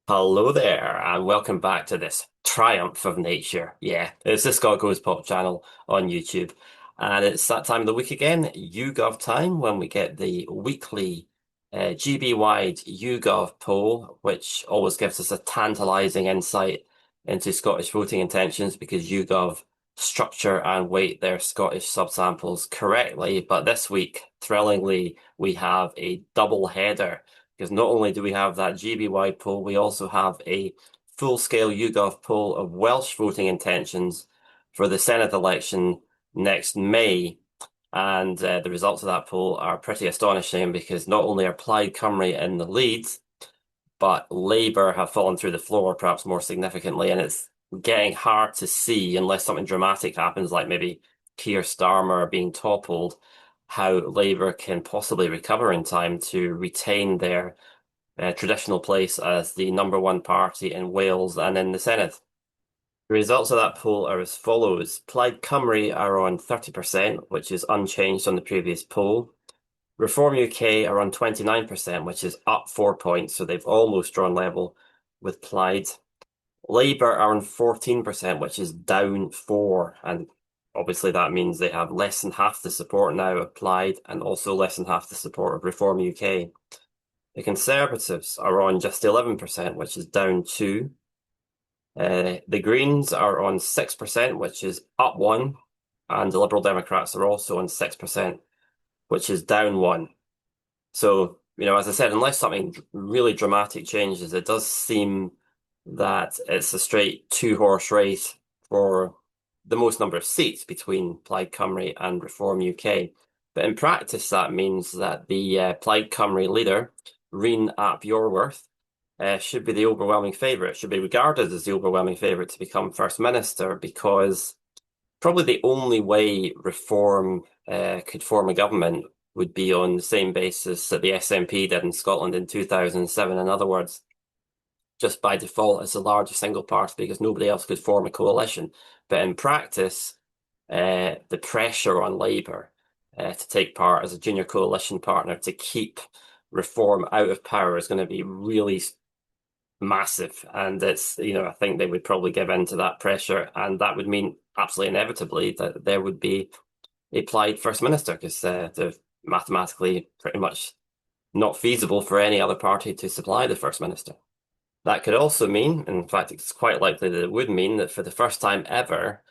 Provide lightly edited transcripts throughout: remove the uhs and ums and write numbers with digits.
Hello there, and welcome back to this triumph of nature. Yeah, it's the Scott Goes Pop channel on YouTube. And it's that time of the week again, YouGov time, when we get the weekly GB-wide YouGov poll, which always gives us a tantalizing insight into Scottish voting intentions because YouGov structure and weight their Scottish subsamples correctly. But this week, thrillingly, we have a double header because not only do we have that GB-wide poll, we also have a full-scale YouGov poll of Welsh voting intentions for the Senedd election next May. And the results of that poll are pretty astonishing because not only are Plaid Cymru in the lead, but Labour have fallen through the floor, perhaps more significantly, and it's getting hard to see unless something dramatic happens, like maybe Keir Starmer being toppled, how Labour can possibly recover in time to retain their traditional place as the number one party in Wales and in the Senedd. The results of that poll are as follows. Plaid Cymru are on 30%, which is unchanged on the previous poll. Reform UK are on 29%, which is up 4 points, so they've almost drawn level with Plaid. Labour are on 14%, which is down 4, and obviously that means they have less than half the support now of Plaid and also less than half the support of Reform UK. The Conservatives are on just 11%, which is down 2. The Greens are on 6%, which is up 1. And the Liberal Democrats are also on 6%, which is down 1. So, as I said, unless something really dramatic changes, it does seem that it's a straight two-horse race for the most number of seats between Plaid Cymru and Reform UK. But in practice, that means that the Plaid Cymru leader, Rhun ap Iorwerth, should be the overwhelming favourite, should be regarded as the overwhelming favourite to become First Minister, because probably the only way Reform could form a government would be on the same basis that the SNP did in Scotland in 2007. In other words, just by default as the largest single party because nobody else could form a coalition. But in practice, the pressure on Labour to take part as a junior coalition partner to keep Reform out of power is going to be really massive. And I think they would probably give in to that pressure. And that would mean absolutely inevitably that there would be a Plaid First Minister because they're mathematically pretty much not feasible for any other party to supply the First Minister. That could also mean, in fact, it's quite likely that it would mean that for the first time ever,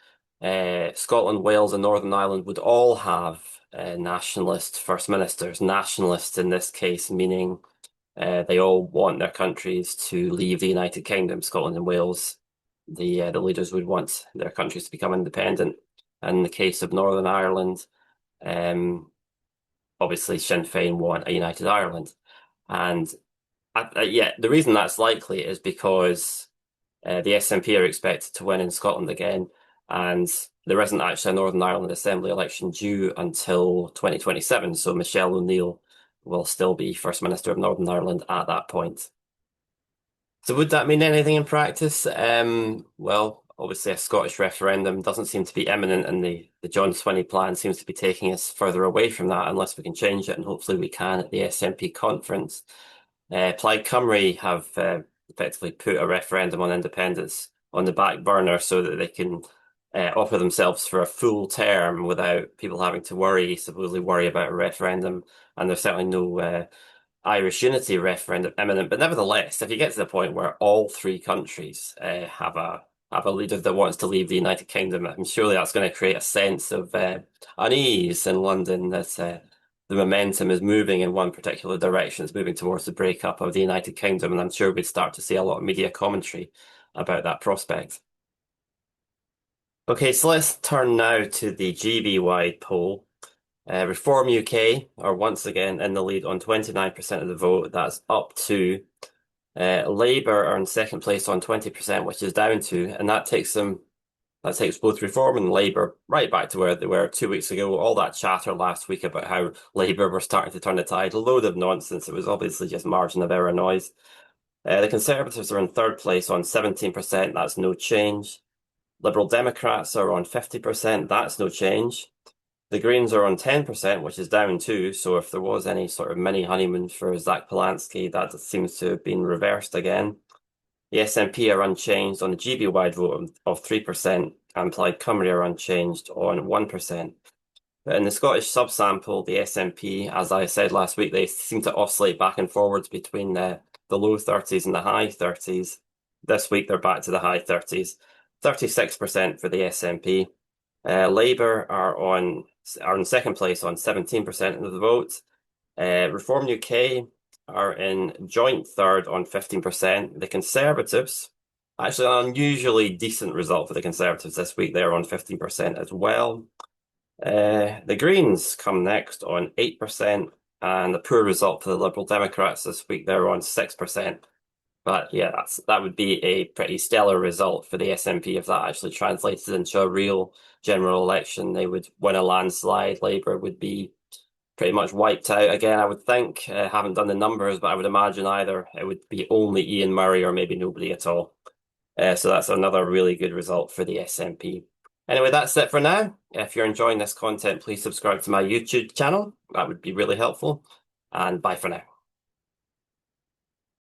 Scotland, Wales, and Northern Ireland would all have nationalist First Ministers. Nationalist in this case, meaning they all want their countries to leave the United Kingdom. Scotland and Wales, the leaders would want their countries to become independent. And in the case of Northern Ireland, obviously Sinn Féin want a United Ireland. And yeah, the reason that's likely is because the SNP are expected to win in Scotland again, and there isn't actually a Northern Ireland Assembly election due until 2027. So Michelle O'Neill will still be First Minister of Northern Ireland at that point. So would that mean anything in practice? Well, obviously a Scottish referendum doesn't seem to be imminent, and the John Swinney plan seems to be taking us further away from that unless we can change it, and hopefully we can at the SNP conference. Plaid Cymru have effectively put a referendum on independence on the back burner so that they can offer themselves for a full term without people having to supposedly worry about a referendum. And there's certainly no Irish unity referendum imminent. But nevertheless, if you get to the point where all three countries have a leader that wants to leave the United Kingdom, I'm sure that's going to create a sense of unease in London that the momentum is moving in one particular direction. It's moving towards the breakup of the United Kingdom, and I'm sure we'd start to see a lot of media commentary about that prospect. Okay, so let's turn now to the GB-wide poll. Reform UK are once again in the lead on 29% of the vote. That's up 2. Labour are in second place on 20%, which is down 2, and that takes both Reform and Labour right back to where they were 2 weeks ago. All that chatter last week about how Labour were starting to turn the tide, a load of nonsense. It was obviously just margin of error noise. The Conservatives are in third place on 17%. That's no change. Liberal Democrats are on 50%. That's no change. The Greens are on 10%, which is down 2. So if there was any sort of mini honeymoon for Zach Polansky, that seems to have been reversed again. The SNP are unchanged on the GB-wide vote of 3%, and Plaid Cymru are unchanged on 1%. But in the Scottish subsample, the SNP, as I said last week, they seem to oscillate back and forwards between the low 30s and the high 30s. This week they're back to the high 30s, 36% for the SNP. Labour are in second place on 17% of the vote. Reform UK are in joint third on 15%. The Conservatives, actually an unusually decent result for the Conservatives this week, they're on 15% as well. The Greens come next on 8%, and a poor result for the Liberal Democrats this week, they're on 6%. But yeah, that would be a pretty stellar result for the SNP if that actually translated into a real general election. They would win a landslide. Labour would be pretty much wiped out again, I would think. Haven't done the numbers, but I would imagine either it would be only Ian Murray or maybe nobody at all. So that's another really good result for the SNP. Anyway, that's it for now. If you're enjoying this content, please subscribe to my YouTube channel. That would be really helpful. And bye for now.